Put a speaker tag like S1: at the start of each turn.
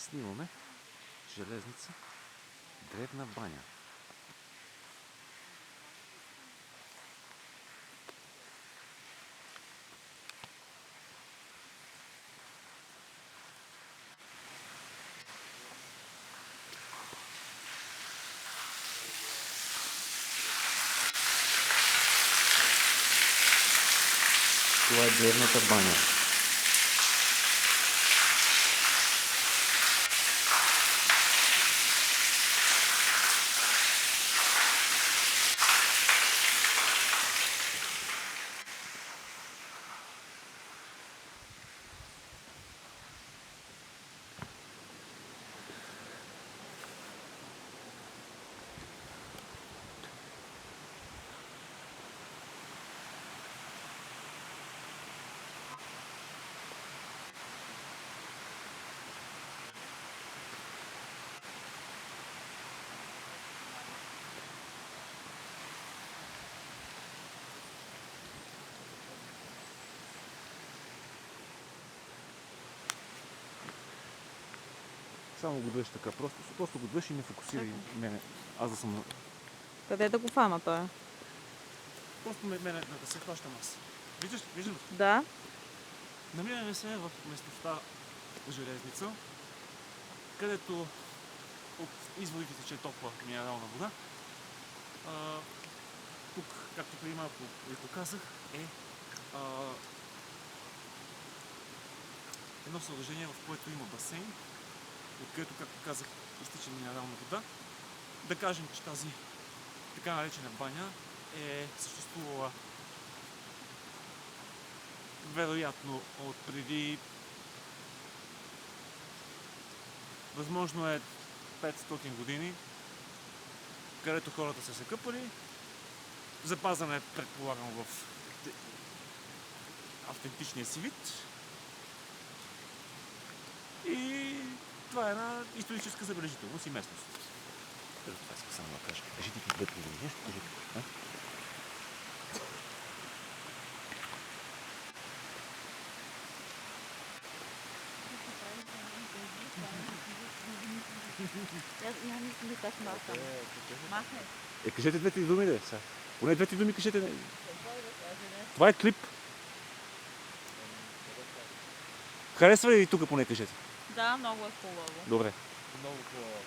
S1: Снимаме железница, древна баня. Това е древната баня. Само го дръж така, просто го дръж и не фокусирай мене. Аз да съм...
S2: Къде да го фана той?
S1: Просто мене да се хващам аз. Виждаш ли?
S2: Да.
S1: Намираме се в местността Железница, където от изворите тече топла минерална вода. Тук, както преди малко ви показах, е едно съоръжение, в което има басейн, откъдето, както казах, изтича минерална вода. Да кажем, че тази така наречена баня е съществувала вероятно от преди, възможно е 500 години, където хората са се къпали. Запазена е, предполагам, в автентичния си вид. И това е една историческа забележителност и местност. Това иска само да кажа. Кажи ти какво да видиш.
S2: Я не знам как махам. Махне.
S1: Кажете двете думи, да сега. Поне двете думи кажете. Това е клип. Харесва ли тук, поне кажете?
S2: Да, много е хубаво.
S1: Добре.
S3: Много хубаво.